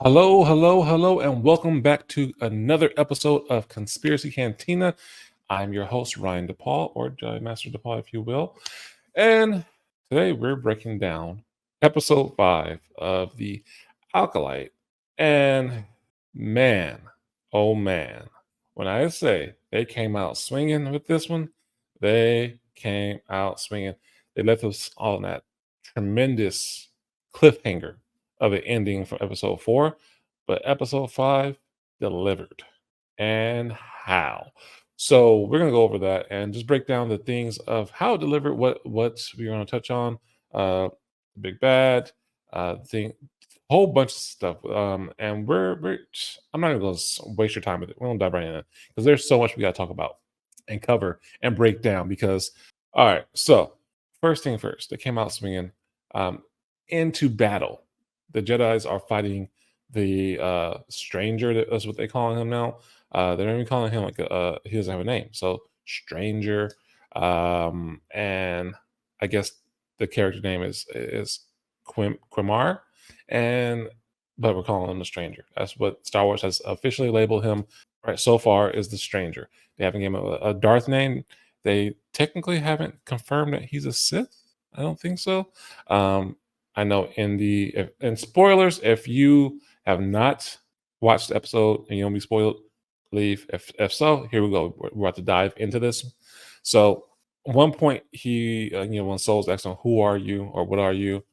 Hello, hello, hello, and welcome back to another episode of Conspiracy Cantina. I'm your host, Ryan Depaul, or Jedi Master Depaul, if you will. And today we're breaking down episode 5 of the Acolyte. And man, oh man, when I say they came out swinging with this one, they came out swinging. They left us on that tremendous cliffhanger of an ending from episode 4, but episode 5 delivered. And how? So we're gonna go over that and just break down the things of how it delivered, what we're gonna touch on, big bad, thing, whole bunch of stuff. And we're I'm not gonna waste your time with it. We're gonna dive right in it because there's so much we gotta talk about and cover and break down. Because all right, so first thing first, they came out swinging um, into battle. The Jedi's are fighting the stranger. That's what they calling him now. They're not even calling him like he doesn't have a name. So stranger, and I guess the character name is Quimar, and but we're calling him the stranger. That's what Star Wars has officially labeled him right so far, is the stranger. They haven't given him a Darth name. They technically haven't confirmed that he's a Sith. I don't think so. I know in spoilers, if you have not watched the episode and you don't be spoiled, leave. If so, here we go. We're about to dive into this. So, at one point, when Souls asked him, "Who are you?" or "What are you?"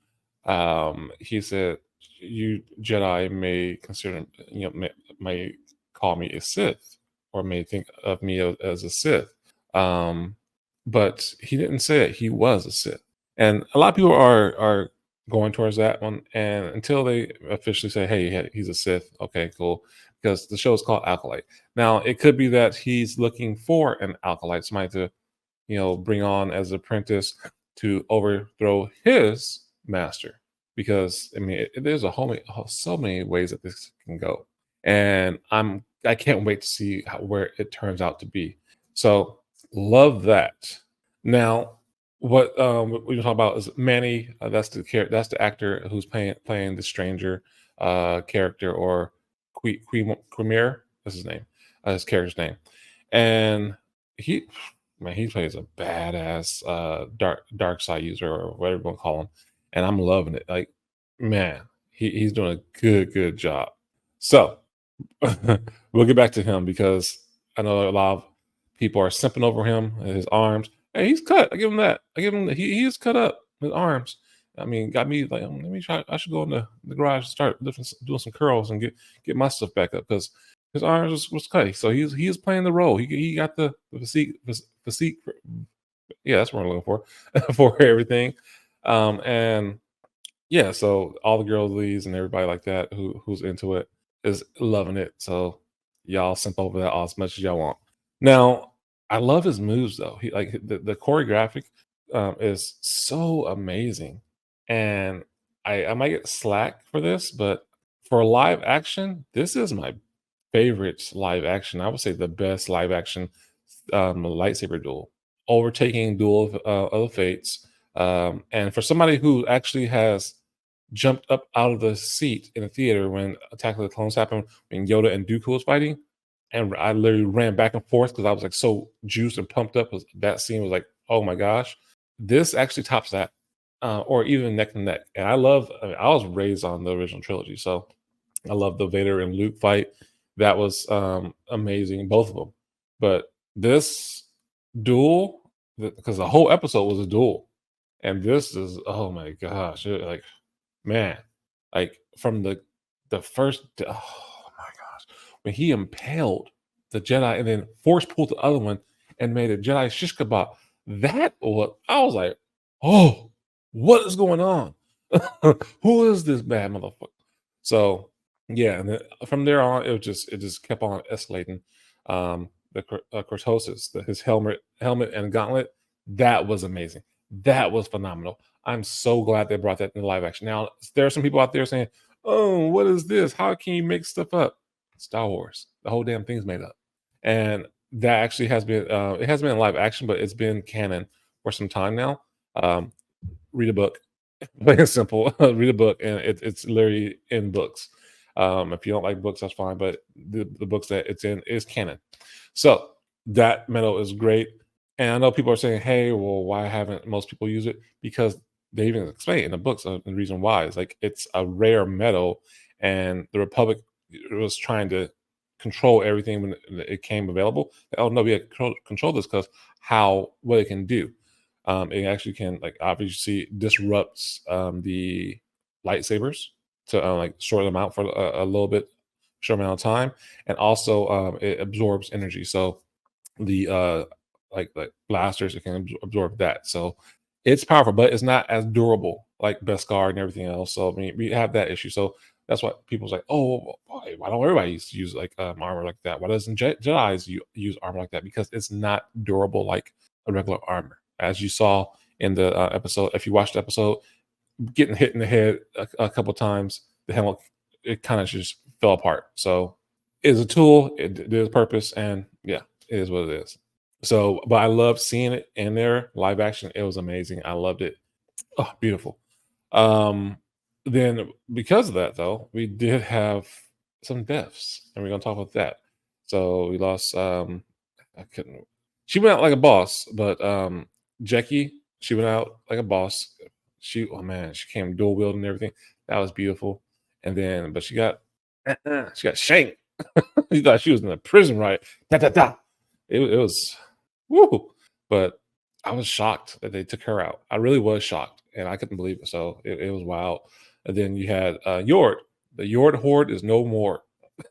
He said, "You Jedi may consider, may call me a Sith, or may think of me as a Sith." Um, but he didn't say that he was a Sith, and a lot of people are going towards that one. And until they officially say, "Hey, he's a Sith," okay, cool, because the show is called Acolyte. Now, it could be that he's looking for an acolyte, somebody to bring on as an apprentice to overthrow his master. Because I mean, there's so many ways that this can go, and I can't wait to see where it turns out to be. So love that. Now, what we're talking about is Manny. That's that's the actor who's playing the stranger character, or Quimir. That's his name, his character's name, and he man, he plays a badass dark side user, or whatever you want to call him, and I'm loving it. Like, man, he's doing a good job. So we'll get back to him because I know a lot of people are simping over him and his arms. Hey, he's cut. I give him that. I give him that. He is cut up. His arms. I mean, got me like, let me try. I should go in the garage and start doing some curls and get my stuff back up, because his arms was cut. So he was playing the role. He got the physique. Yeah, that's what I'm looking for for everything. And yeah, so all the girl leads and everybody like that who's into it is loving it. So y'all simp over that all as much as y'all want. Now, I love his moves though. He like the choreographic is so amazing. And I might get slack for this, but for live action, this is my favorite live action. I would say the best live action lightsaber duel, overtaking Duel of the Fates. And for somebody who actually has jumped up out of the seat in the theater when Attack of the Clones happened, when Yoda and Dooku was fighting, and I literally ran back and forth because I was like so juiced and pumped up. That scene was like, oh my gosh, this actually tops that, or even neck and neck. And I was raised on the original trilogy, so I love the Vader and Luke fight. That was amazing, both of them. But this duel, because the whole episode was a duel, and this is, oh my gosh, like, man, like from the first, oh my gosh, when he impaled the Jedi and then force pulled the other one and made a Jedi shish kebab. I was like, oh, what is going on? Who is this bad motherfucker? So yeah, and then from there on, it just kept on escalating. The cortosis, his helmet and gauntlet, that was amazing. That was phenomenal. I'm so glad they brought that in live action. Now, there are some people out there saying, "Oh, what is this? How can you make stuff up?" Star Wars, the whole damn thing's made up, and that actually has been it has been in live action, but it's been canon for some time now. Um, Read a book, plain and simple. Read a book, and it's literally in books. If you don't like books, that's fine, but the books that it's in is canon. So that medal is great. And I know people are saying, hey, well, why haven't most people use it? Because they even explain it in the books. The reason why is like it's a rare medal, and the Republic was trying to control everything when it came available. Oh no, we had control this because what it can do. It actually can, like, obviously disrupts the lightsabers to like short them out for a little bit, short amount of time, and also it absorbs energy. So the like blasters, it can absorb that. So it's powerful, but it's not as durable like Beskar and everything else. So I mean, we have that issue. So that's why people's like, oh, why don't everybody use like armor like that? Why doesn't Jedi's use armor like that? Because it's not durable like a regular armor, as you saw in the episode. If you watched the episode, getting hit in the head a couple times, the helmet, it kind of just fell apart. So it's a tool, it did its purpose, and yeah, it is what it is. So, but I loved seeing it in there live action. It was amazing. I loved it. Oh, beautiful. Um, then because of that, though, we did have some deaths, and we're gonna talk about that. So we lost. I couldn't. She went out like a boss, but Jackie, she went out like a boss. Oh man, she came dual wielding and everything. That was beautiful. And then, but she got shanked. You thought she was in a prison riot. Da, da, da. It was woo. But I was shocked that they took her out. I really was shocked, and I couldn't believe it. So it was wild. And then you had Yord. The Yord horde is no more.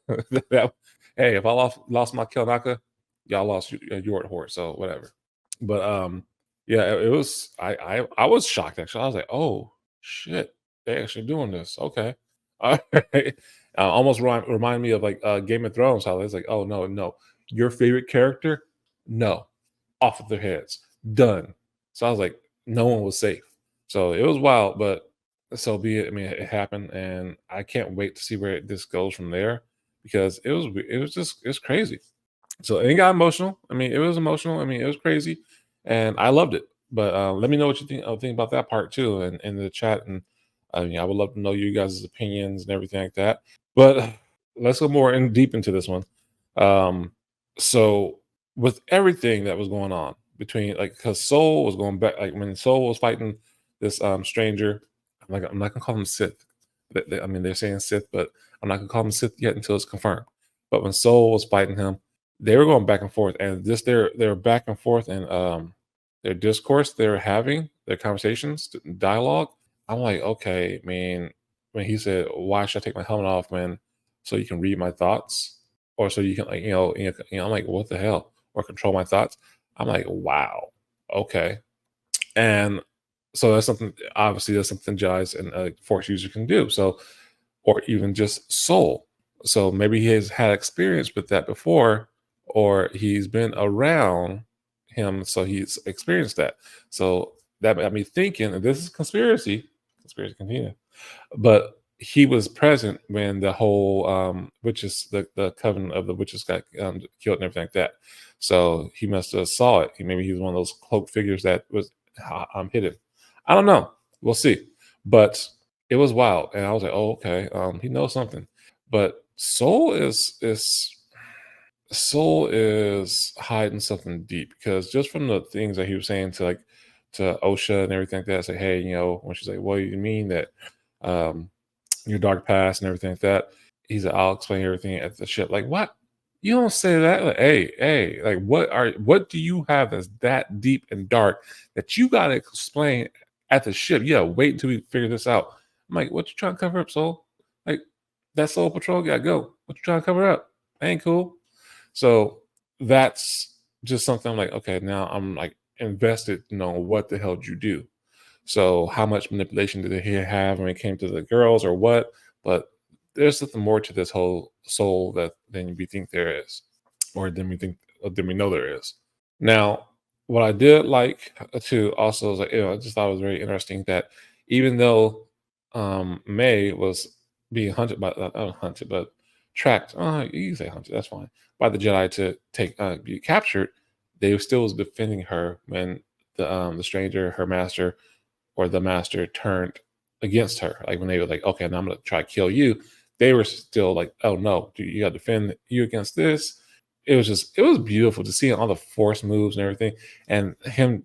Hey, if I lost my Kelnaka, y'all lost your Yord horde. So whatever. But yeah, it was. I was shocked actually. I was like, oh shit, they actually doing this. Okay, all right. Almost remind me of like Game of Thrones. How it's like, oh no, no, your favorite character, no, off of their heads, done. So I was like, no one was safe. So it was wild, but so be it. I mean, it happened, and I can't wait to see where this goes from there because it's crazy. So it got emotional. I mean, it was emotional. I mean, it was crazy, and I loved it. But let me know what you think about that part too, and in the chat. And I mean, I would love to know you guys' opinions and everything like that. But let's go more in deep into this one. Um, so with everything that was going on between, like, because Soul was going back, like when Soul was fighting this stranger, I'm not gonna call him Sith. I mean, they're saying Sith, but I'm not gonna call him Sith yet until it's confirmed. But when Soul was fighting him, they were going back and forth, and just their back and forth and their discourse they were having, their conversations, dialogue. I'm like, okay, I mean, when he said, "Why should I take my helmet off, man, so you can read my thoughts, or so you can, like, I'm like, what the hell, or control my thoughts?" I'm like, wow, okay, and so that's something. Obviously, that's something Jedi's and a Force user can do. So, or even just Soul. So maybe he has had experience with that before, or he's been around him, so he's experienced that. So that got me thinking, and this is conspiracy Cantina, but he was present when the whole witches, the coven of the witches got killed and everything like that. So he must have saw it. Maybe he was one of those cloaked figures that was hidden. I don't know. We'll see. But it was wild, and I was like, oh, okay, he knows something. But Soul is hiding something deep, because just from the things that he was saying to, like, to Osha and everything like that, say, hey, when she's like, what do you mean that um your dark past and everything like that? He's like, I'll explain everything at the ship. Like, what? You don't say that. Like, hey, like, what do you have that's that deep and dark that you gotta explain at the ship? Yeah, wait until we figure this out. I'm like, what you trying to cover up, Soul? Like, that Soul Patrol gotta go. What you trying to cover up? Ain't cool. So that's just something I'm like, okay, now I'm like invested to know what the hell did you do. So how much manipulation did he have when it came to the girls or what? But there's something more to this whole Soul than we think there is, or than we know there is. Now, what I did like too also is, like, I just thought it was very interesting that even though May was being hunted by not hunted but tracked, you can say hunted, that's fine, by the Jedi to be captured, they still was defending her when the stranger, her master, or the master turned against her. Like when they were like, okay, now I'm gonna try to kill you. they were still like, oh no, you got to defend you against this. It was beautiful to see all the force moves and everything, and him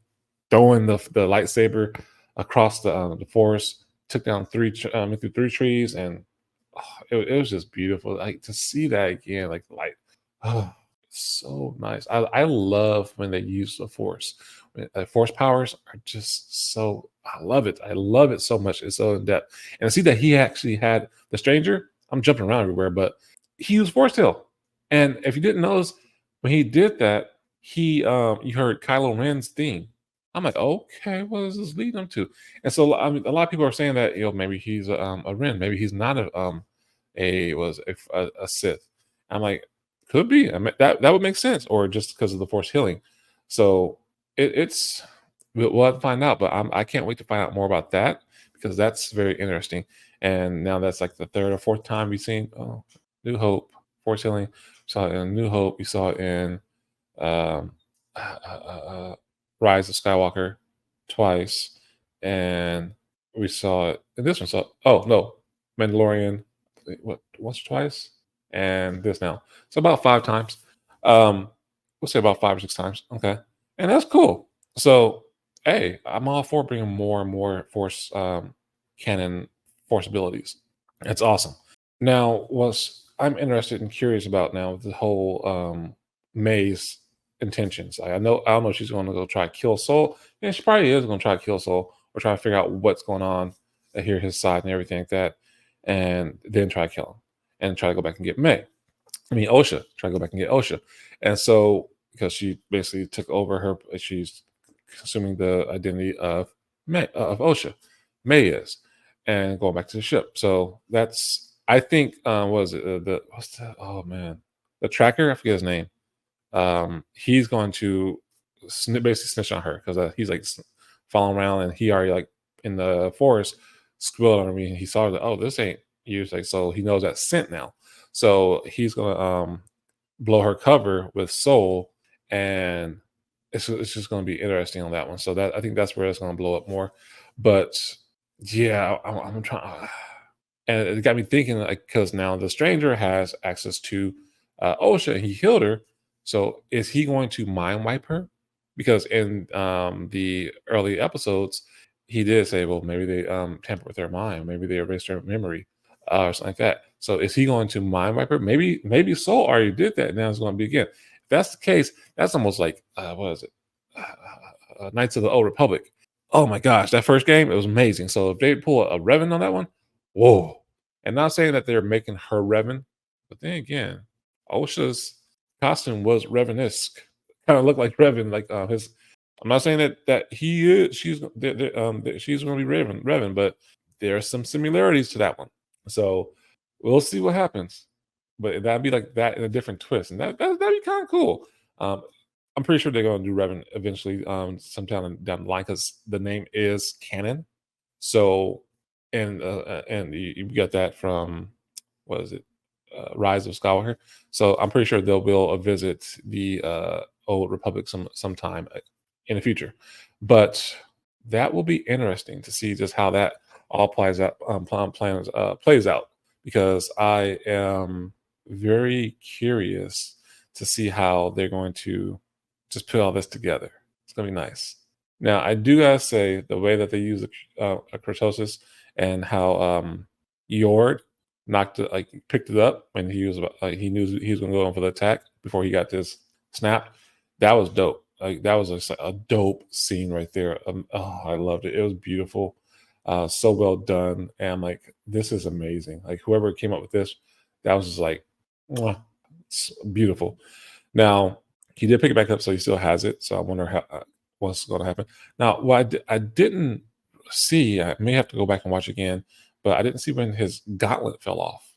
throwing the lightsaber across the forest, took down through three trees, and oh, it was just beautiful. Like to see that again, oh, so nice. I love when they use the force. Force powers are just so. I love it. I love it so much. It's so in depth, and to see that he actually had the stranger. I'm jumping around everywhere, but he used force heal. And if you didn't notice, when he did that, he you heard Kylo Ren's theme. I'm like, okay, what does this lead him to? And so I mean, a lot of people are saying that maybe he's a Ren, maybe he's not a Sith. I'm like, could be. I mean, that would make sense, or just because of the Force healing. So it's we'll have to find out. But I can't wait to find out more about that because that's very interesting. And now that's like the third or fourth time we've seen New Hope, Force healing. Saw it in New Hope. We saw it in um, uh, uh, uh, Rise of Skywalker twice, and we saw it in this one. So, oh no, Mandalorian, what once or twice, and this now. So about five times. We'll say about 5 or 6 times. Okay, and that's cool. So, hey, I'm all for bringing more and more Force canon Force abilities. It's awesome. Now, what's I'm interested and curious about now the whole May's intentions. I don't know if she's going to go try to kill Soul, and she probably is going to try to kill Soul or try to figure out what's going on, hear his side and everything like that, and then try to kill him and try to go back and get May. I mean Osha, try to go back and get Osha, and so because she basically took over her, she's assuming the identity of May of Osha. May is, and going back to the ship. So that's I think what is it the what's the oh man the tracker I forget his name. He's going to basically snitch on her because he's like following around and he already like in the forest squealed on me and he saw that oh this ain't you like so he knows that scent now. So he's gonna blow her cover with Soul, and it's just going to be interesting on that one. So that I think that's where it's going to blow up more. But yeah, I'm trying, and it got me thinking like because now the stranger has access to Osha, and he healed her. So is he going to mind wipe her? Because in the early episodes, he did say, well, maybe they tamper with her mind, maybe they erased her memory, or something like that. So is he going to mind wipe her? Maybe Soul already did that. Now it's going to be again. If that's the case, that's almost like what is it? Knights of the Old Republic. Oh my gosh, that first game it was amazing. So if they pull a Revan on that one, whoa! And not saying that they're making her Revan, but then again, Osha's costume was Revan-esque. Kind of looked like Revan, like his. I'm not saying that he is. That she's going to be Revan, but there are some similarities to that one. So we'll see what happens. But that'd be like that in a different twist, and that'd be kind of cool. Um, I'm pretty sure they're going to do Revan eventually, sometime down the line, because the name is canon. So, and you get that from what is it, Rise of Skywalker. So I'm pretty sure they'll will visit the Old Republic sometime in the future. But that will be interesting to see just how that all plays out because I am very curious to see how they're going to just put all this together. It's gonna be nice. Now, I do gotta say the way that they use a kurtosis and how Yord knocked it, like picked it up when he was like he knew he was gonna go in for the attack before he got this snap. That was dope. Like that was a dope scene right there. Oh, I loved it. It was beautiful, so well done, and I'm like, this is amazing. Like whoever came up with this, that was just like, mwah, it's beautiful. Now he did pick it back up, so he still has it. So I wonder how what's going to happen. Now, what I didn't see, I may have to go back and watch again, but I didn't see when his gauntlet fell off.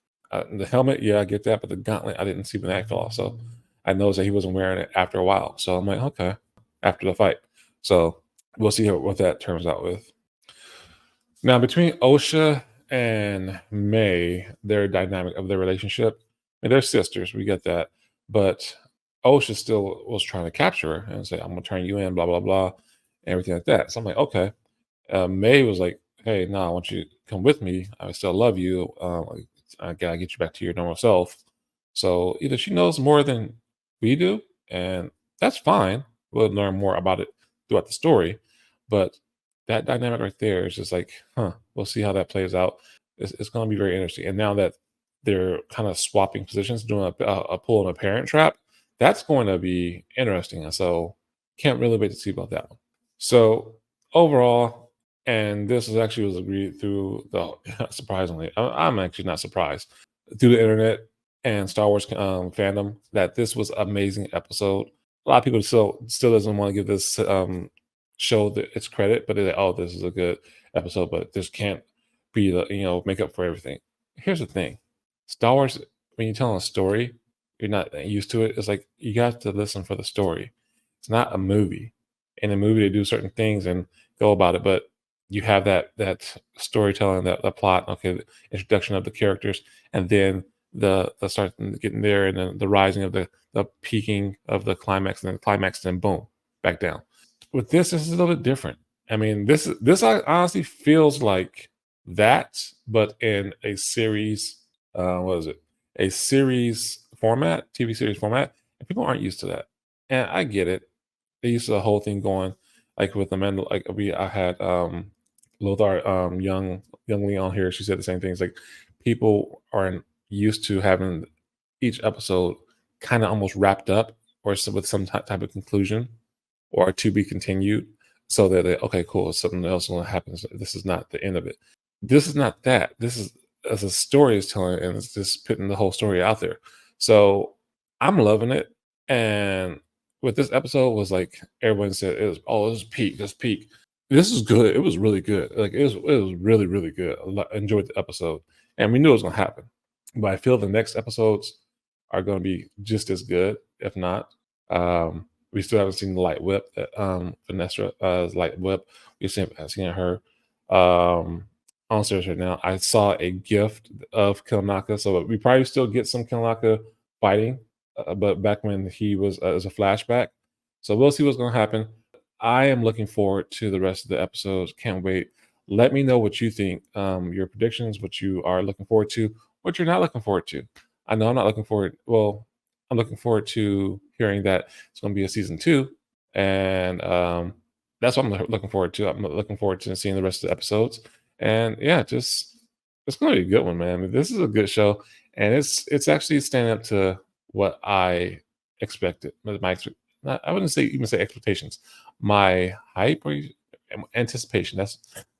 The helmet, yeah, I get that, but the gauntlet, I didn't see when that fell off. So I noticed that he wasn't wearing it after a while. So I'm like, okay, after the fight. So we'll see what that turns out with. Now, between Osha and May, their dynamic of their relationship, and they're sisters, we get that. But Osha still was trying to capture her and say, I'm going to turn you in, blah, blah, blah, everything like that. So I'm like, okay. May was like, hey, no, I want you to come with me. I still love you. Like, I gotta get you back to your normal self. So either she knows more than we do, and that's fine. We'll learn more about it throughout the story. But that dynamic right there is just like, huh, we'll see how that plays out. It's going to be very interesting. And now that they're kind of swapping positions, doing a pull and a parent trap, that's going to be interesting. And so can't really wait to see about that one. So overall, and this is actually was agreed through the surprisingly, I'm actually not surprised through the internet and Star Wars fandom that this was amazing episode. A lot of people still doesn't want to give this show its credit, but they're like, oh, this is a good episode, but this can't be the make up for everything. Here's the thing, Star Wars, when you're telling a story, you're not used to it. It's like you got to listen for the story. It's not a movie. In a movie, they do certain things and go about it, but you have that storytelling, that the plot, okay, the introduction of the characters, and then the start getting there, and then the rising of the peaking of the climax, and then the climax, and then boom, back down. With this is a little bit different. I mean, this honestly feels like that, but in a series. What is it? A series format, TV series format, and people aren't used to that. And I get it. They used to the whole thing going like with the men. Like I had Lothar youngly on here. She said the same things. Like people aren't used to having each episode kind of almost wrapped up or with some type of conclusion or to be continued, so that okay, cool, something else will happen. This is not the end of it. This is not that. This is as a story is telling, and it's just putting the whole story out there. So I'm loving it. And with this episode was like everyone said it was, oh, this is peak, this peak. This is good. It was really good. Like it was really really good. Enjoyed the episode, and we knew it was gonna happen. But I feel the next episodes are going to be just as good, if not. We still haven't seen the light whip that Vanessa light whip. We've seen her on series right now. I saw a gift of Kilnaka, so we probably still get some Kilnaka fighting, but back when he was as a flashback. So we'll see what's going to happen. I am looking forward to the rest of the episodes. Can't wait. Let me know what you think, your predictions, what you are looking forward to, what you're not looking forward to. I know I'm not looking forward. Well, I'm looking forward to hearing that it's going to be a season 2, and that's what I'm looking forward to. I'm looking forward to seeing the rest of the episodes, and yeah, just it's going to be a good one, man. This is a good show, and it's actually standing up to what I expected. I wouldn't say expectations. My hype or anticipation.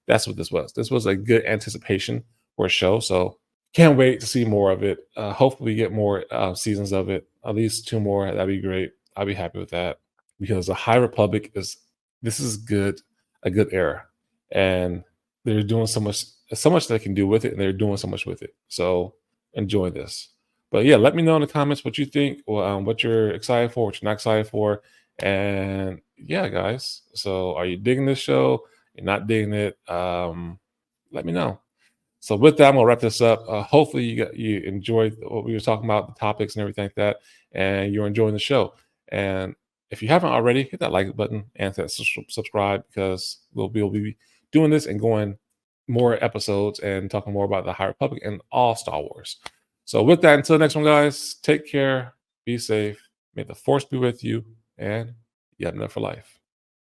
That's what this was. This was a good anticipation for a show. So can't wait to see more of it. Hopefully, we get more seasons of it. At least 2 more. That'd be great. I'll be happy with that because the High Republic is this is good, a good era, and they're doing so much they can do with it, and they're doing so much with it. So enjoy this. But yeah, let me know in the comments what you think, or what you're excited for, what you're not excited for, and yeah, guys. So are you digging this show? You're not digging it? Let me know. So with that, I'm gonna wrap this up. Hopefully, you enjoyed what we were talking about, the topics and everything like that, and you're enjoying the show. And if you haven't already, hit that like button and subscribe because we'll be doing this and going more episodes and talking more about the High Republic and all Star Wars. So with that, until the next one, guys, take care, be safe, may the Force be with you, and you have enough for life.